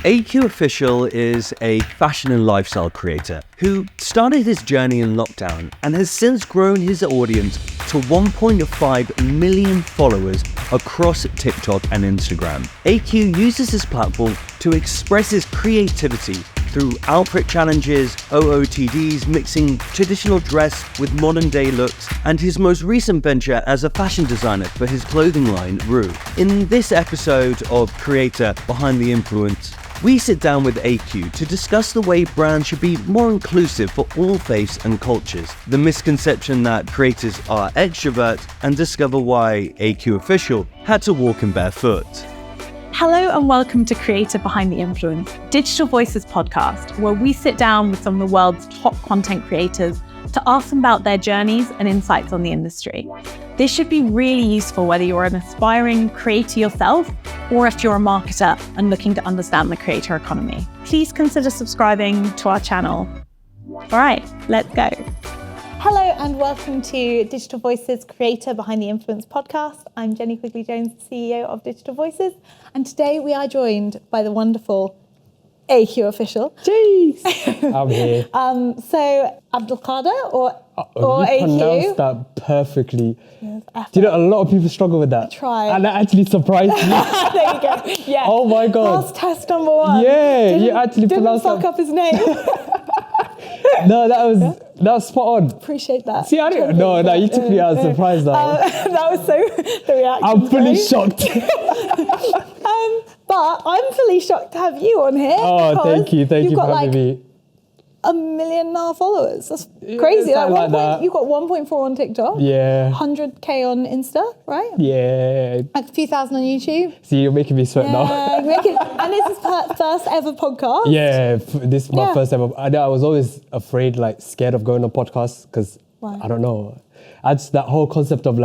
AQ Official is a fashion and lifestyle creator who started his journey in lockdown and has since grown his audience to 1.5 million followers across TikTok and Instagram. AQ uses his platform to express his creativity through outfit challenges, OOTDs, mixing traditional dress with modern day looks, and his most recent venture as a fashion designer for his clothing line, Rue. In this episode of Creator Behind the Influence, we sit down with AQ to discuss the way brands should be more inclusive for all faiths and cultures, the misconception that creators are extroverts, and discover why AQ Official had to walk in barefoot. Hello and welcome to Creator Behind the Influence, Digital Voices podcast, where we sit down with some of the world's top content creators to ask them about their journeys and insights on the industry. This should be really useful whether you're an aspiring creator yourself or if you're a marketer and looking to understand the creator economy. Please consider subscribing to our channel. All right, let's go. Hello and welcome to Digital Voices Creator Behind the Influence podcast. I'm Jenny Quigley-Jones, CEO of Digital Voices, and today we are joined by the wonderful AQ Official. Jeez! I'm here. So Abdulkader or you AQ? pronounced that perfectly. Yes, Do you know, a lot of people struggle with that. Try. And that actually surprised me. There you go. Yeah. Oh my God. Last test number one. Yeah, you actually didn't pronounced fuck that. up his name. No, that was spot on. Appreciate that. See, I didn't. No, you took me out of surprise now. That was so the reaction. I'm fully shocked. But I'm fully shocked to have you on here. Oh, thank you for having me. 1.5 million followers. That's crazy. Like that. You got 1.4 on TikTok. Yeah. 100k on Insta, right? Yeah. Like a few thousand on YouTube. See, you're making me sweat now. And this is first ever podcast. Yeah, this is my first ever. I was always afraid, scared of going on podcasts because I don't know. That's that whole concept of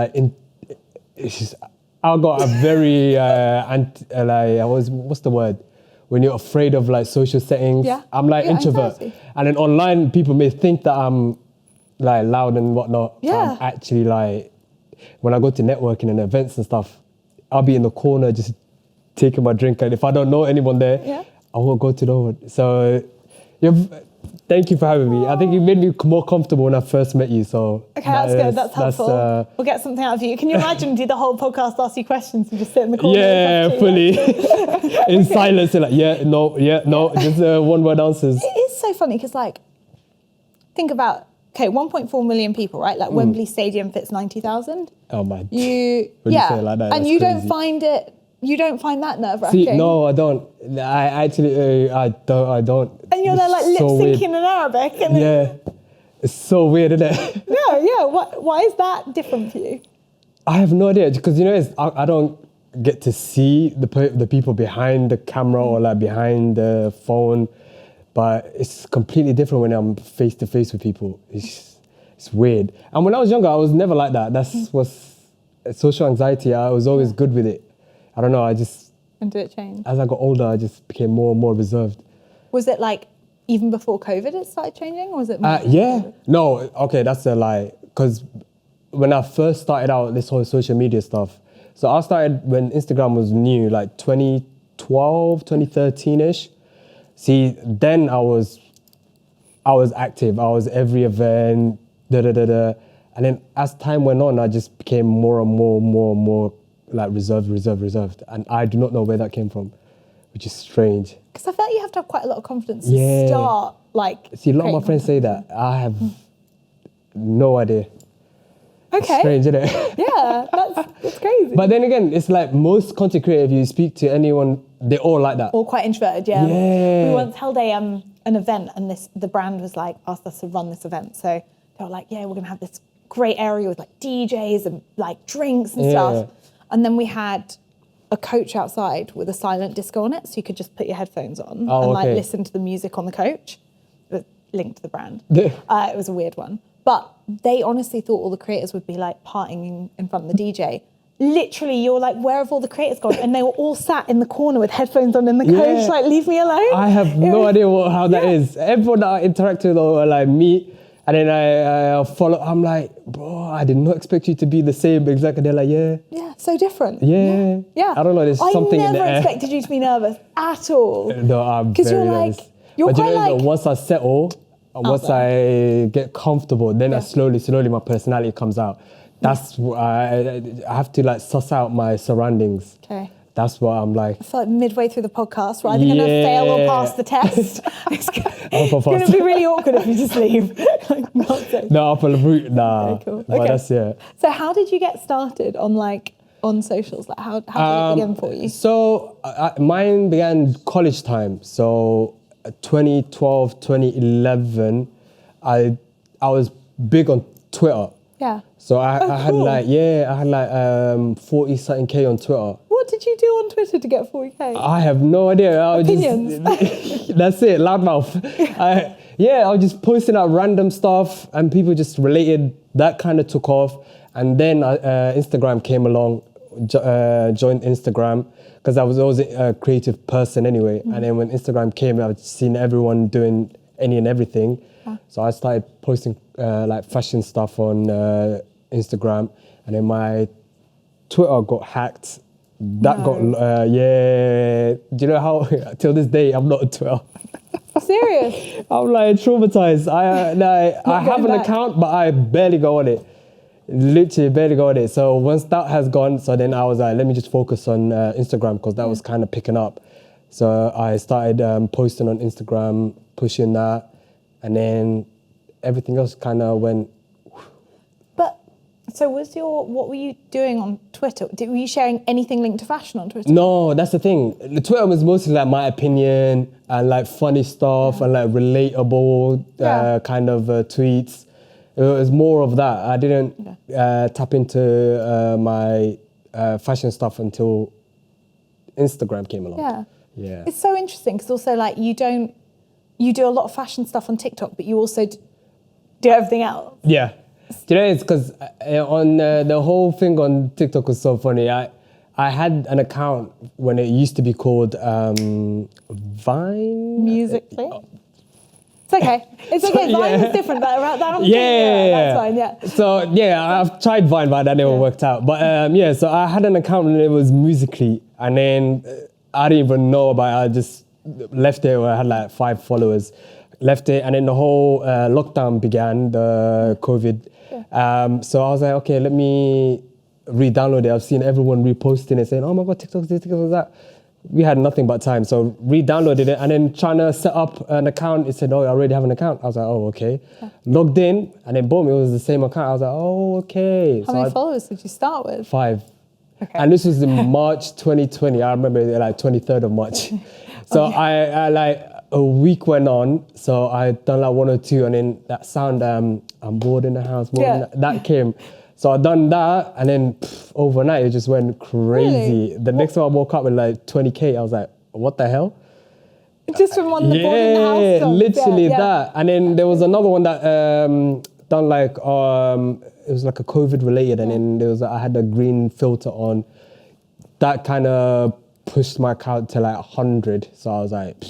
it's just, I got a very what's the word? When you're afraid of social settings. Yeah. I'm introvert. Anxiety. And then online people may think that I'm loud and whatnot. Yeah. I'm actually when I go to networking and events and stuff, I'll be in the corner just taking my drink, and if I don't know anyone there, I won't go to no one. So thank you for having me. I think you made me more comfortable when I first met you. So okay, that's good. That's helpful. We'll get something out of you. Can you imagine? Do the whole podcast, ask you questions, and just sit in the corner? Yeah, fully in silence. No, just one word answers. It is so funny because think about 1.4 million people, right? Wembley Stadium fits 90,000. Oh my! You say it like that, and you don't find it. You don't find that nerve-wracking? See, no, I don't. I actually, I don't. And you're there lip-syncing in Arabic. And it's so weird, isn't it? Yeah. Why is that different for you? I have no idea, because I don't get to see the people behind the camera or behind the phone, but it's completely different when I'm face to face with people. It's weird. And when I was younger, I was never like that. That's what's social anxiety. I was always good with it. I don't know, And did it change? As I got older, I just became more and more reserved. Was it even before COVID it started changing, or was it? Yeah. No, okay, that's a lie. Because when I first started out this whole social media stuff, so I started when Instagram was new, 2012, 2013-ish. See, then I was active. I was every event, And then as time went on, I just became more and more reserved. And I do not know where that came from, which is strange. Because I feel like you have to have quite a lot of confidence to start, See, a lot of my friends say that. I have no idea. Okay. It's strange, isn't it? Yeah, that's crazy. But then again, it's most content creators, if you speak to anyone, they're all like that. All quite introverted, yeah. Yeah. We once held an event, and the brand was asked us to run this event. So they were we're going to have this great area with DJs and drinks and stuff. And then we had a coach outside with a silent disco on it, so you could just put your headphones on and listen to the music on the coach. It was linked to the brand. It was a weird one. But they honestly thought all the creators would be partying in front of the DJ. Literally, you're where have all the creators gone? And they were all sat in the corner with headphones on in the coach, leave me alone. I have no idea how that is. Everyone that I interact with or meet, And then I follow. I'm like, bro, I did not expect you to be the same exact. And they're like, yeah. Yeah, so different. Yeah. Yeah. I don't know. There's something in the I never air. expected you to be nervous at all. No, I'm Because very you're like, nervous. you're But quite you know, like, once I settle, once I get comfortable, then I slowly my personality comes out. That's I have to like suss out my surroundings. okay. That's what I'm like. I feel like midway through the podcast, we're either going to fail or pass the test. It's going to be really awkward if you just leave. Like, not so. No, up on the route, nah. Okay, cool. But Okay. that's, yeah. So how did you get started on socials? Like how did it begin for you? So mine began college time. So 2012, 2011, I was big on Twitter. Yeah. So I had cool. like 40 something K on Twitter. What did you do on Twitter to get 40K? I have no idea. I was Opinions. That's it, loudmouth. I was just posting out random stuff and people just related. That kind of took off. And then Instagram came along, joined Instagram, because I was always a creative person anyway. And then when Instagram came, I've seen everyone doing any and everything. So I started posting like fashion stuff on Instagram. And then my Twitter got hacked. That got, Do you know how, till this day, I'm not on Twitter. Serious? I'm like traumatized. I have an back. account, but I barely go on it. Literally barely go on it. So once that has gone, so then I was like, let me just focus on Instagram because that was kind of picking up. So I started posting on Instagram, pushing that, and then everything else kind of went. So what were you doing on Twitter? Were you sharing anything linked to fashion on Twitter? No, that's the thing. The Twitter was mostly like my opinion and like funny stuff and like relatable kind of tweets. It was more of that. I didn't tap into my fashion stuff until Instagram came along. Yeah. It's so interesting because also like you do a lot of fashion stuff on TikTok, but you also do everything else. Yeah. Do you know, it's because on the whole thing on TikTok was so funny. I had an account when it used to be called Vine. Musically. It's okay. It's okay. Vine is different. That's fine. Yeah. So I've tried Vine, but that never worked out. But so I had an account and it was Musically, and then I didn't even know about it. I just left it where I had like 5 followers. Left it, and then the whole lockdown began, the COVID. So I was like, okay, let me re-download it. I've seen everyone reposting it, saying, oh my God, TikTok's this, TikTok's that. We had nothing but time. So re-downloaded it, and then trying to set up an account, it said, oh, I already have an account. I was like, oh, okay. Logged in, and then boom, it was the same account. I was like, oh, okay. How many followers did you start with? 5. Okay. And this was in March 2020. I remember like 23rd of March. So I like, a week went on, so I done like 1 or 2, and then that sound, I'm bored in the house, that came. So I done that, and then overnight it just went crazy. Really? The next time I woke up with like 20K, I was like, what the hell? Just from one of the board in the house songs. Literally that. And then there was another one that done like, it was like a COVID related, and then there was I had a green filter on. That kind of pushed my account to like 100. So I was like,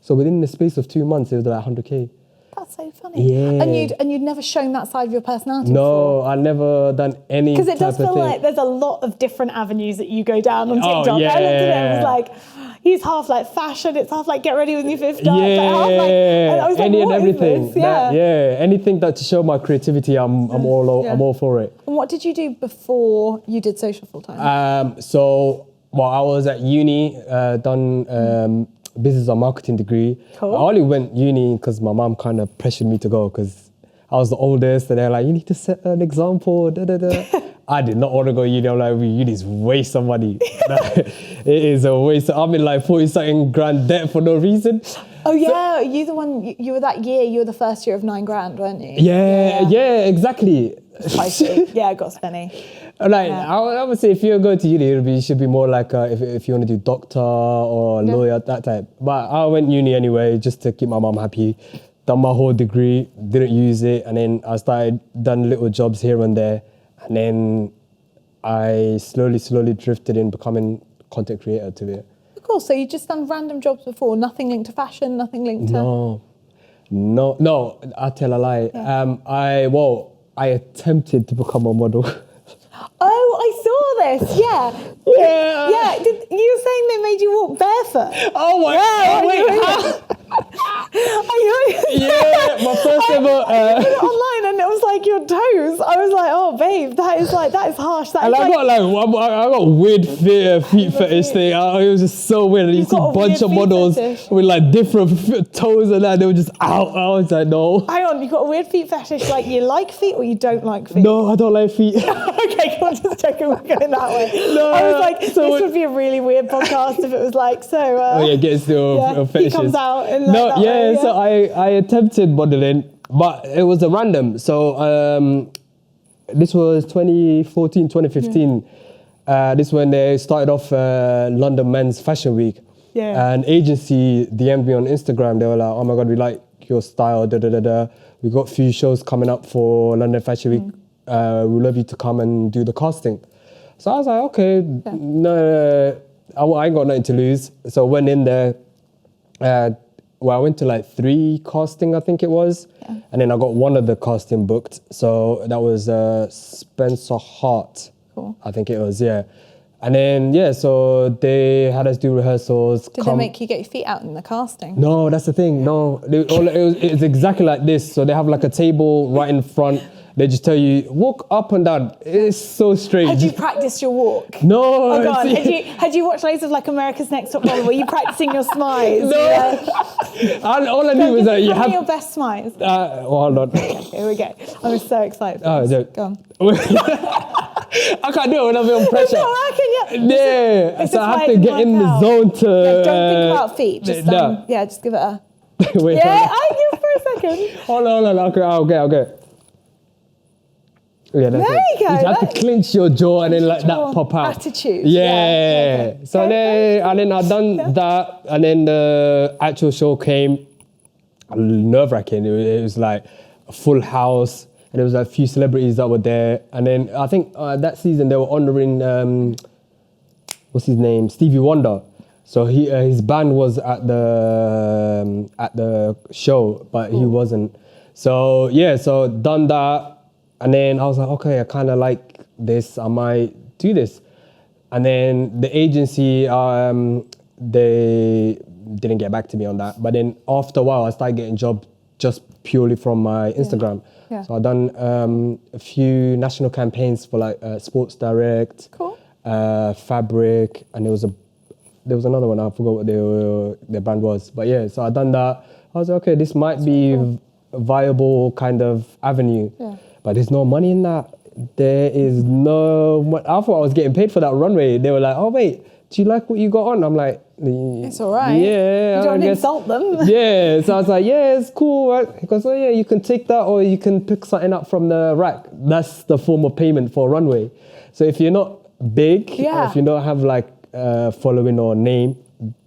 so within the space of 2 months, it was like 100K. That's so funny. Yeah. And you'd never shown that side of your personality No, before? I never done any Because it does type of feel thing. like there's a lot of different avenues that you go down on TikTok. Oh, yeah. I looked at it and was like, he's half like fashion, it's half like get ready with your fifth dance. Yeah, and I was like, any and what is everything. this? Anything that to show my creativity, I'm all for it. And what did you do before you did social full time? I was at uni, done business and marketing degree. Cool. I only went uni because my mom kind of pressured me to go because I was the oldest, and they're like, you need to set an example. I did not want to go uni. I'm like, uni is waste of money. It is a waste. I'm in like 40-something grand debt for no reason. Oh yeah, you the one. You were that year. You were the first year of 9 grand, weren't you? Yeah, exactly. Pricey. Yeah, it got spenny. Like I would say, if you go to uni, it should be more like if you want to do doctor or lawyer, that type. But I went uni anyway, just to keep my mom happy. Done my whole degree, didn't use it, and then I started done little jobs here and there, and then I slowly drifted in becoming content creator to it. Cool. So you just done random jobs before, nothing linked to fashion, nothing linked to. No, No, I tell a lie. I attempted to become a model. Oh, I saw this. Yeah. Yeah. Yeah. You were saying they made you walk barefoot. Oh my Yeah, God, wait, yeah, my first ever. I put it online and it was like your toes. I was like, oh, babe, that is harsh. That And is I got weird feet fetish thing. It was just so weird. And you see got a a bunch weird of feet models fetish. with like different toes and that. They were just out. I was like, no. Hang on, you got a weird feet fetish. Like you like feet or you don't like feet? No, I don't like feet. Okay, come on, just checking we're going that way. No, I was like, so this would be a really weird podcast if it was like, so. Oh yeah, get still yeah, fetishes. he comes out in like No, that yeah, way, so I attempted modeling, but it was a random. So this was 2014, 2015. This when they started off London Men's Fashion Week. Yeah. An agency DM'd me on Instagram. They were like, oh my God, we like your style, da da da da. We got a few shows coming up for London Fashion Week. We'd love you to come and do the casting. So I was like, okay, no, I ain't got nothing to lose. So I went in there. I went to like 3 casting, I think it was. Yeah. And then I got one of the casting booked. So that was Spencer Hart. Cool. I think it was, yeah. And then, so they had us do rehearsals. Did they make you get your feet out in the casting? No, that's the thing. No, it's exactly like this. So they have like a table right in front. They just tell you, walk up and down. It's so strange. Had you practiced your walk? No. Oh God, had you watched loads of like America's Next Top Model? Were you practicing your smiles? No. Yeah. All I knew was that you have... your best smiles. Hold on. Here we go. I'm so excited. Oh, Go on. I can't do it when I'm on pressure. No, I can, yeah. Yeah, so I have to get in the zone to... Yeah, don't think about feet. Just, no. just give it a... Wait, yeah, I give for a second. Hold on. Okay. Yeah, that's there it. you go. You have to clinch your jaw and then like that pop out. Attitude. Yeah. Okay. So then I done that, and then the actual show came. Nerve-wracking. It was like a full house, and there was like a few celebrities that were there. And then I think that season they were honouring what's his name, Stevie Wonder. So his band was at the show, but he wasn't. So so done that. And then I was like, okay, I kind of like this. I might do this. And then the agency, they didn't get back to me on that. But then after a while, I started getting jobs just purely from my Instagram. Yeah. So I've done a few national campaigns for like Sports Direct, cool. Fabric, and there was another one. I forgot what their brand was. But yeah, so I done that. I was like, okay, this might be a viable kind of avenue. Yeah. But there's no money in that. There is no... I thought I was getting paid for that runway. They were like, oh, wait, do you like what you got on? I'm like... It's all right. Yeah. You don't insult them. Yeah. So I was like, yeah, it's cool. Right? He goes, oh, yeah, you can take that or you can pick something up from the rack. That's the form of payment for a runway. So if you're not big, or if you don't have like following or name,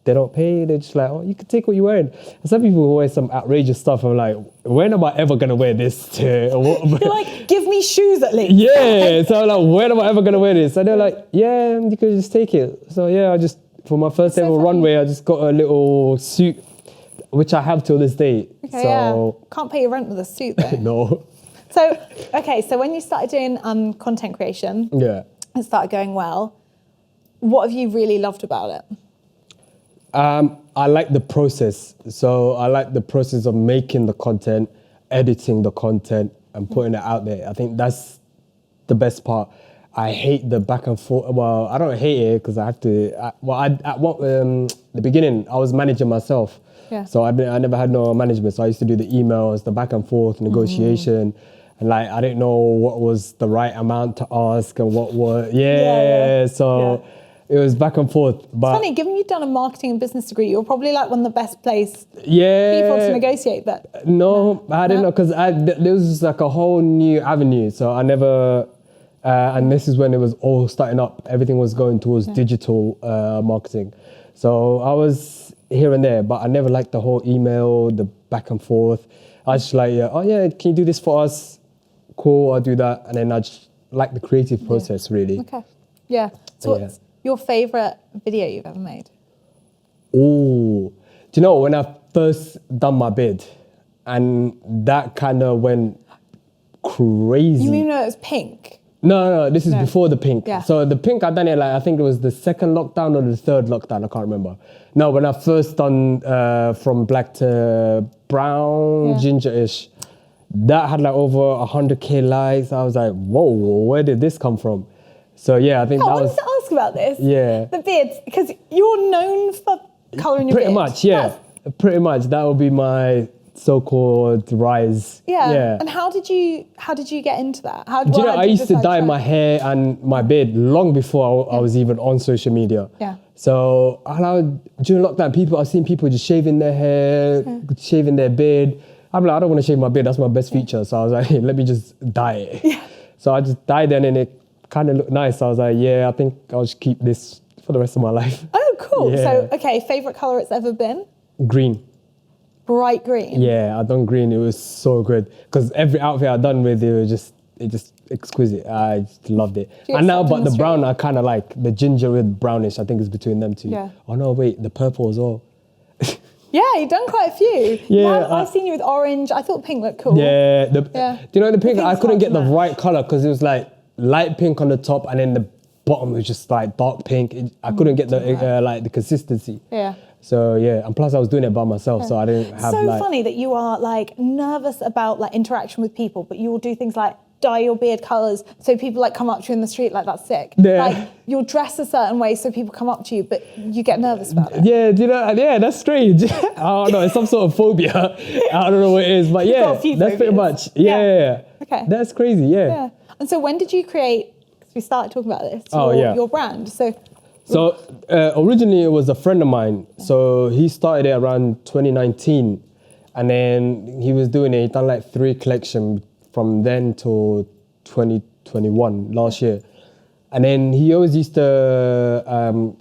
they don't pay. They're just like, oh, you can take what you're wearing. And some people wear some outrageous stuff. I'm like, when am I ever going to wear this? You're like, give me shoes at least. Yeah. So I'm like, when am I ever going to wear this? And they're like, yeah, you can just take it. So yeah, for my first ever runway, I just got a little suit, which I have till this day. Okay, so can't pay your rent with a suit though. No. So when you started doing content creation, it started going well. What have you really loved about it? I like the process. So I like the process of making the content, editing the content, and putting it out there. I think that's the best part. I hate the back and forth. Well, I don't hate it because I have to. The beginning, I was managing myself. Yeah. So I never had no management. So I used to do the emails, the back and forth, negotiation. And like, I didn't know what was the right amount to ask and what was, So it was back and forth. But it's funny, given you'd done a marketing and business degree, you're probably like one of the best placed people to negotiate. But no, I didn't know because there was like a whole new avenue. So I never, and this is when it was all starting up. Everything was going towards digital marketing. So I was here and there, but I never liked the whole email, the back and forth. I was just like, can you do this for us? Cool, I'll do that. And then I just like the creative process, really. Okay. Yeah. So what's your favourite video you've ever made? Oh, do you know when I first done my bid, and that kind of went crazy. You mean it was pink? No, this is before the pink. Yeah. So the pink, I done it like, I think it was the second lockdown or the third lockdown, I can't remember. No, when I first done from black to brown, ginger-ish, that had like over 100K likes. I was like, whoa, where did this come from? So yeah, I think I that wanted was... to ask about this. Yeah. The beards, because you're known for colouring your Pretty beard. much, yeah. Pretty much, that would be my so-called rise. Yeah. And how did you get into that? Do you know, I used to dye my hair and my beard long before I was even on social media. Yeah. So during lockdown, I've seen people just shaving their hair, shaving their beard. I'm like, I don't want to shave my beard. That's my best feature. So I was like, hey, let me just dye it. Yeah. So I just dyed it and it kind of looked nice. So I was like, yeah, I think I'll just keep this for the rest of my life. Oh, cool. Yeah. So, okay, favourite colour it's ever been? Green. Bright green. Yeah, I done green. It was so good because every outfit I done with it was just exquisite. I just loved it. And now, but the brown I kind of like the ginger with brownish. I think it's between them two. Yeah. Oh no, wait, the purple as well. Yeah, you've done quite a few. Yeah, I've seen you with orange. I thought pink looked cool. Yeah. Do you know the pink? I pink's couldn't hard get to the match. right color because it was like light pink on the top and then the bottom was just like dark pink. I couldn't get the like the consistency. Yeah. So yeah, and plus I was doing it by myself, so I didn't have So like. funny that you are like nervous about like interaction with people, but you will do things like dye your beard colours so people like come up to you in the street, like that's sick. Yeah. Like you'll dress a certain way so people come up to you, but you get nervous about it. Yeah, do you know? Yeah, that's strange. I don't know. It's some sort of phobia. I don't know what it is, but got yeah, a few that's pretty phobias. much. Yeah. Okay. That's crazy. Yeah. Yeah. And so when did you create? Because we started talking about this. Your brand. So originally it was a friend of mine. So he started it around 2019, and then he was doing it. He done like 3 collections from then till 2021 last year. And then he always used to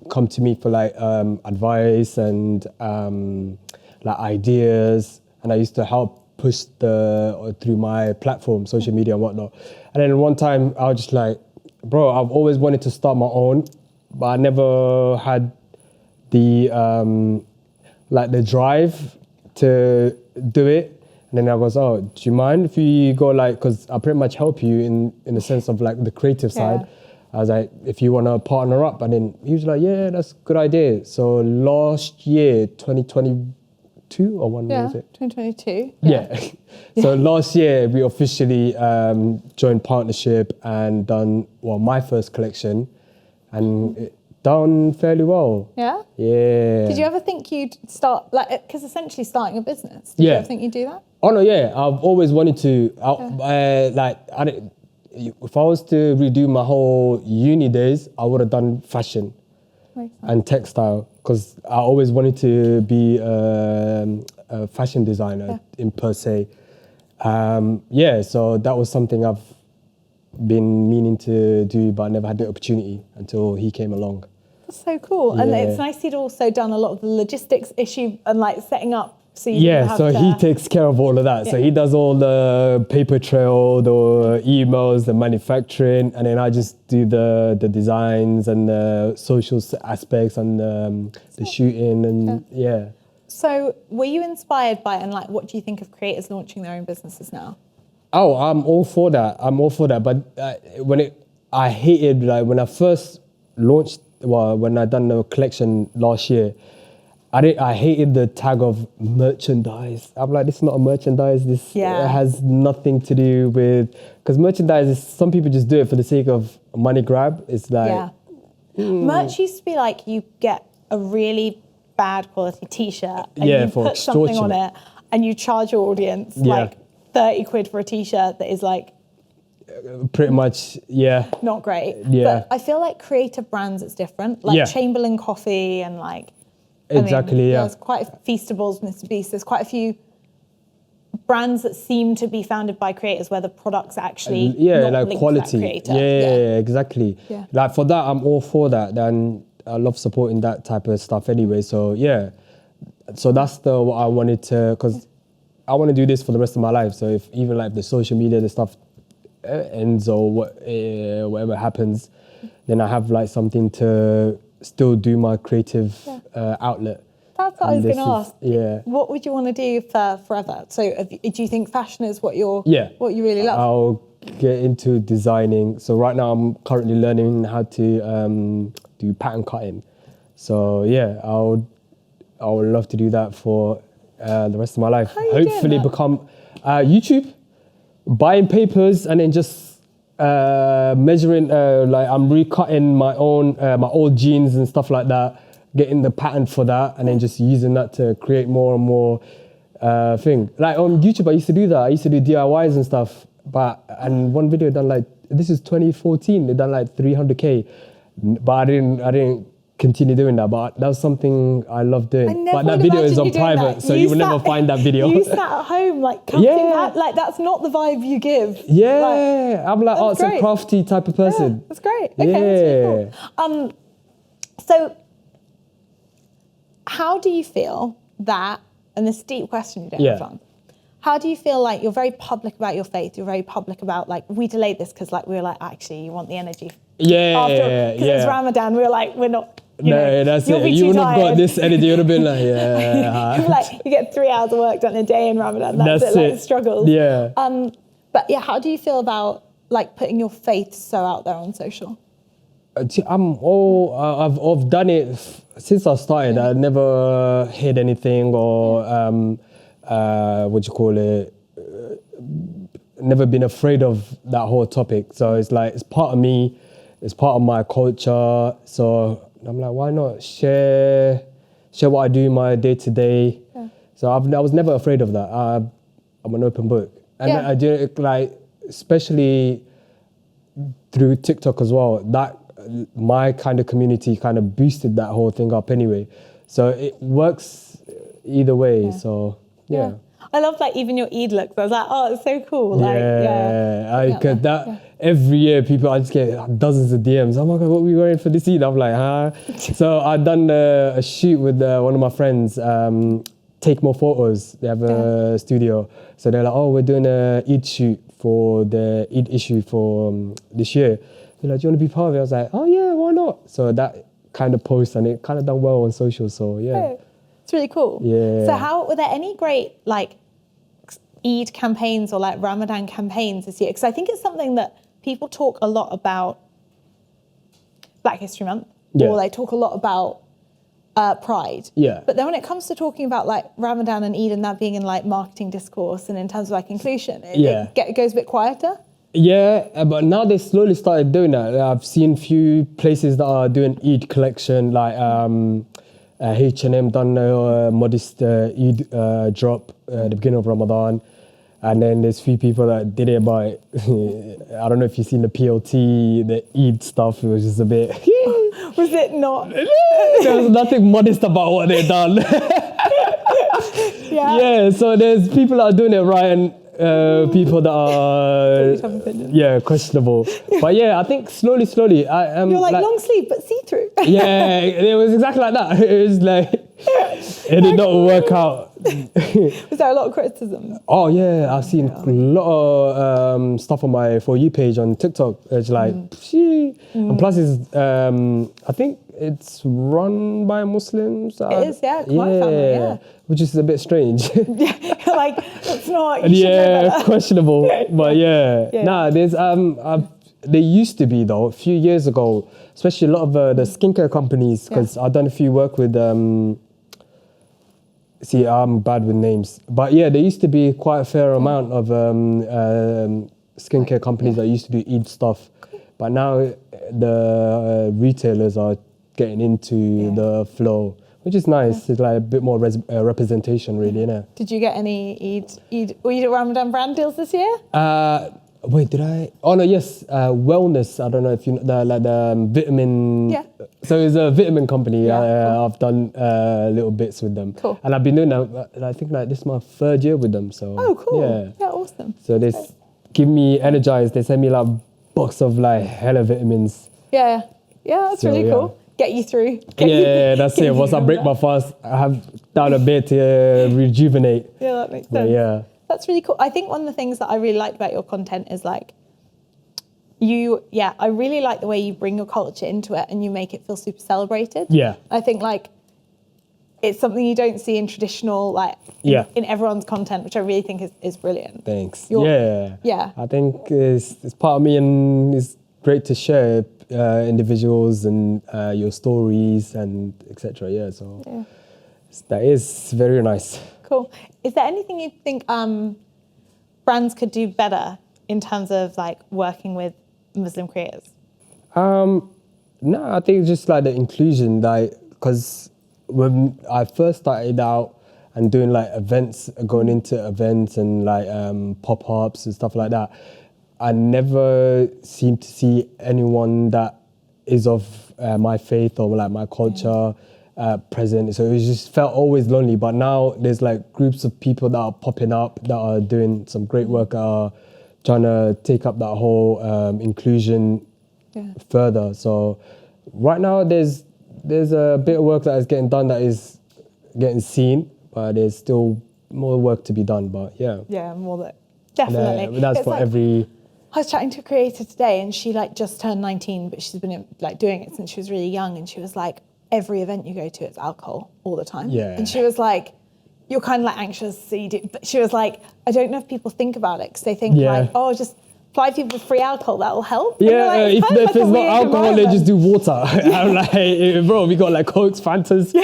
come to me for like advice and like ideas, and I used to help push through my platform, social media and whatnot. And then one time I was just like, bro, I've always wanted to start my own, but I never had the like the drive to do it. And then I was, oh, do you mind if you go like, because I pretty much help you in the sense of like the creative side. I was like, if you want to partner up. And then he was like, yeah, that's a good idea. So last year, 2022 or when was it? 2022. Yeah. So last year we officially joined partnership and done, well, my first collection, and it done fairly well. Yeah? Yeah. Did you ever think you'd start, like, because essentially starting a business, did you ever think you'd do that? Oh no, yeah. I've always wanted to. If I was to redo my whole uni days, I would have done fashion and textile, because I always wanted to be a fashion designer in per se. So that was something I've been meaning to do, but I never had the opportunity until he came along. That's so cool. And Yeah. it's nice he'd also done a lot of the logistics issue and like setting up. So you didn't have so to, he takes care of all of that. So Yeah. he does all the paper trail, the emails, the manufacturing, and then I just do the designs and the social aspects and the shooting and yeah. So were you inspired by it, and like what do you think of creators launching their own businesses now? Oh, I'm all for that. But I hated like when I first launched. Well, when I done the collection last year, I hated the tag of merchandise. I'm like, this is not a merchandise. This has nothing to do with, because merchandise is, some people just do it for the sake of money grab. It's like Merch used to be like you get a really bad quality T-shirt and you for put something on extortion. it and you charge your audience like 30 quid for a T-shirt that is like pretty much, not great. Yeah. But I feel like creative brands, it's different. Like Chamberlain Coffee and like, there's quite a Feastables, Mr. Beast. There's quite a few brands that seem to be founded by creators where the product's actually not like linked quality. to that creator. Yeah, exactly. Yeah. Like for that, I'm all for that. And I love supporting that type of stuff anyway. So yeah, so that's what I wanted to, because I want to do this for the rest of my life. So if even like the social media, the stuff ends or whatever happens, then I have like something to still do my creative outlet. That's what I was going to ask. Yeah. What would you want to do for forever? So do you think fashion is what you really love? I'll get into designing. So right now I'm currently learning how to do pattern cutting. So yeah, I would love to do that for the rest of my life. How are you doing Hopefully that? become YouTube, buying papers and then just measuring, like I'm recutting my own, my old jeans and stuff like that, getting the pattern for that and then just using that to create more and more thing. Like on YouTube, I used to do that. I used to do DIYs and stuff. And one video done like, this is 2014, they done like 300K. But I didn't continue doing that, but that was something I love doing. But that video is on private, so you will never find that video. You sat at home like cutting that, like that's not the vibe you give. Yeah, like, I'm like arts and crafty type of person. Yeah, that's great. Okay, that's really cool. So how do you feel that, and this deep question you don't have fun, how do you feel like you're very public about your faith, you're very public about like, we delayed this because like we were like, actually you want the energy after, because it's Ramadan, we were like, we're not, that's it. You wouldn't have got this energy. You would have been like, like you get 3 hours of work done a day in Ramadan. That's it. Like struggles. Yeah. But yeah, how do you feel about like putting your faith so out there on social? I've done it since I started. I never hid anything or never been afraid of that whole topic. So it's like it's part of me. It's part of my culture. So I'm like, why not share what I do in my day to day? So I was never afraid of that. I'm an open book, and I do it like especially through TikTok as well. That my kind of community kind of boosted that whole thing up anyway. So it works either way. So yeah. I love like even your Eid looks. I was like, oh, it's so cool. Like, every year I just get dozens of DMs. Oh my God, what are we wearing for this Eid? I'm like, huh? So I've done a shoot with one of my friends, Take More Photos. They have a studio. So they're like, oh, we're doing a Eid shoot for the Eid issue for this year. They're like, do you want to be part of it? I was like, oh yeah, why not? So that kind of post and it kind of done well on social. So yeah. It's really cool. Yeah. So were there any great like Eid campaigns or like Ramadan campaigns this year? Because I think it's something that people talk a lot about Black History Month, or they talk a lot about Pride. Yeah. But then when it comes to talking about like Ramadan and Eid and that being in like marketing discourse and in terms of like inclusion, it goes a bit quieter. Yeah, but now they slowly started doing that. I've seen few places that are doing Eid collection, like H&M done a modest Eid drop at the beginning of Ramadan. And then there's few people that did it by, I don't know if you've seen the PLT, the Eid stuff, it was just a bit... Was it not? There was nothing modest about what they done. Yeah, so there's people that are doing it right and people that are questionable. But yeah, I think slowly you're like long sleeve but see-through. Yeah, it was exactly like that. It was like it did not work out. Was there a lot of criticism? Oh yeah, I've seen a lot of stuff on my For You page on TikTok. It's like and plus it's I think it's run by Muslims. It is, quite family, which is a bit strange. Like it's not. You should know better. Questionable. But nah, there's there used to be though a few years ago, especially a lot of the skincare companies, because I've done a few work with see, I'm bad with names, but yeah, there used to be quite a fair amount of skincare companies that used to do Eid stuff, but now the retailers are getting into the flow, which is nice. It's like a bit more representation, really, innit? Did you get any Eid Ramadan brand deals this year? Wait, did I? Oh no, yes, Wellness. I don't know if you know the vitamin. Yeah. So it's a vitamin company. I've done little bits with them. Cool. And I've been doing that. I think like this is my 3rd year with them. So. Oh, cool. Yeah. Awesome. So they keep me energized. They send me like box of like hella vitamins. Yeah, that's really cool. Get you through. That's it. Once I break my fast, I have down a bit to rejuvenate. Yeah, that makes sense. But yeah. That's really cool. I think one of the things that I really liked about your content is like I really like the way you bring your culture into it and you make it feel super celebrated. Yeah. I think like it's something you don't see in traditional, like, in everyone's content, which I really think is brilliant. Thanks. Yeah. I think it's part of me, and it's great to share individuals and your stories and etc. Yeah, so that is very nice. Cool. Is there anything you think brands could do better in terms of like working with Muslim creators? No, I think it's just like the inclusion, like, because when I first started out and doing like events, going into events and like pop-ups and stuff like that, I never seemed to see anyone that is of my faith or like my culture present. So it just felt always lonely. But now there's like groups of people that are popping up that are doing some great work, trying to take up that whole inclusion further. So right now there's a bit of work that is getting done that is getting seen, but there's still more work to be done. But definitely. That's for every. I was chatting to a creator today, and she like just turned 19, but she's been like doing it since she was really young. And she was like, every event you go to, it's alcohol all the time. Yeah. And she was like, you're kind of like anxious, so you do. But she was like, I don't know if people think about it because they think like, oh, just apply people with free alcohol, that will help. Yeah, like, if it's not alcohol, they just do water. I'm like, bro, we got like Cokes, Fantas.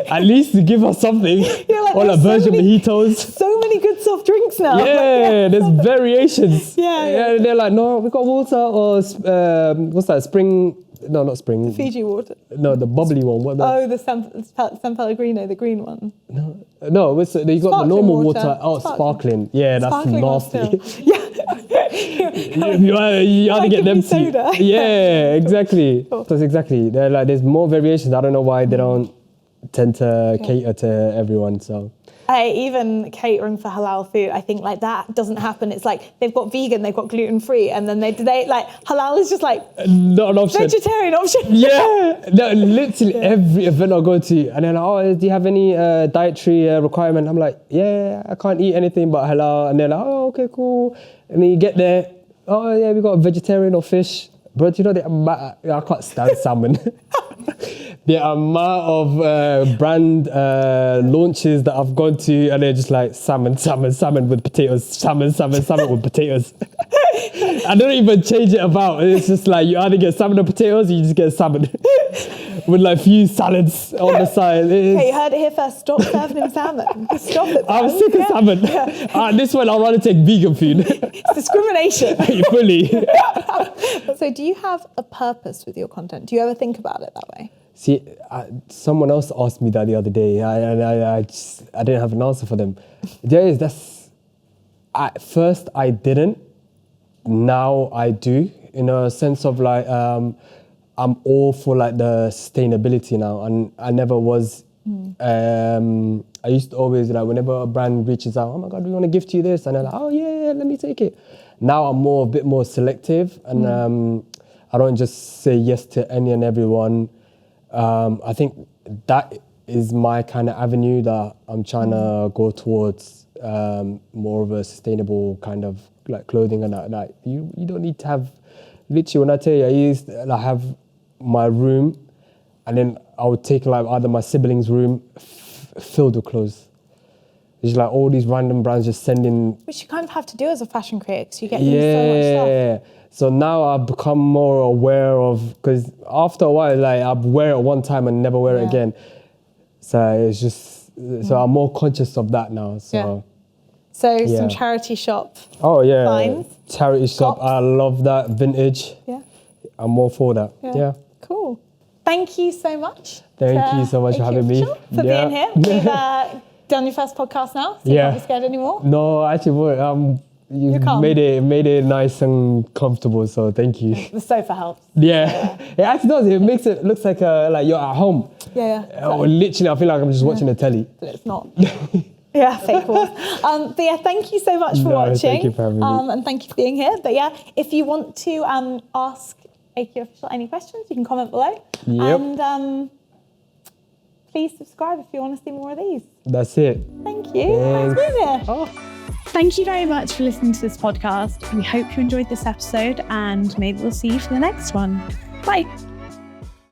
At least give us something. Like, or like virgin mojitos. So many good soft drinks now. Yeah, there's variations. Yeah. They're like, no, we got water or what's that? Spring. No, not spring. Fiji water. No, the bubbly one. What the San Pellegrino, the green one. No, you got sparkling the normal water. Oh, sparkling. Yeah, that's sparkling nasty. you either get them soda. Yeah, exactly. That's exactly. They're like, there's more variations. I don't know why they don't tend to cater to everyone. So. Even catering for halal food, I think like that doesn't happen. It's like they've got vegan, they've got gluten free, and then they like halal is just like not an option. Vegetarian option. Yeah, no, literally every event I go to, and they're like, oh, do you have any dietary requirement? I'm like, yeah, I can't eat anything but halal. And they're like, oh, okay, cool. And then you get there, oh yeah, we got vegetarian or fish. But you know, I can't stand salmon. The amount of brand launches that I've gone to, and they're just like salmon with potatoes, salmon with potatoes. I don't even change it about. It's just like you either get salmon or potatoes, or you just get salmon with like few salads on the side. Okay, you heard it here first. Stop serving him salmon. Stop it. I'm sick of salmon. This one, I'd rather take vegan food. It's discrimination. Fully. So, do you have a purpose with your content? Do you ever think about it that way? See, someone else asked me that the other day. I didn't have an answer for them. At first I didn't. Now I do, in a sense of like, I'm all for like the sustainability now, and I never was. I used to always like, whenever a brand reaches out, oh my God, we want to gift you this, and they're like, oh yeah, let me take it. Now I'm a bit more selective, and I don't just say yes to any and everyone. I think that is my kind of avenue that I'm trying to go towards, more of a sustainable kind of like clothing and that. Like you don't need to have, literally when I tell you, I used to like have my room, and then I would take like either my siblings' room filled with clothes. It's like all these random brands just sending. Which you kind of have to do as a fashion creator, because you get so much stuff. So now I've become more aware of, because after a while, like I wear it one time and never wear it again. So it's just, so I'm more conscious of that now. So, some charity shop. Oh yeah, finds. Charity shop. Pops. I love that vintage. Yeah, I'm all for that. Yeah. Cool. Thank you so much. Thank you so much for having me. For being here. We've done your first podcast now, so you can't be scared anymore. No, actually, you made it nice and comfortable, so thank you. The sofa helps. Yeah. It actually does. It makes it looks like you're at home. Literally, I feel like I'm just watching a telly. But it's not. Fake walls. But thank you so much for watching. Thank you for having me. And thank you for being here. But if you want to ask AQ Official any questions, you can comment below. Yep. And please subscribe if you want to see more of these. That's it. Thank you. Thanks for being here. Thank you very much for listening to this podcast. We hope you enjoyed this episode, and maybe we'll see you for the next one. Bye.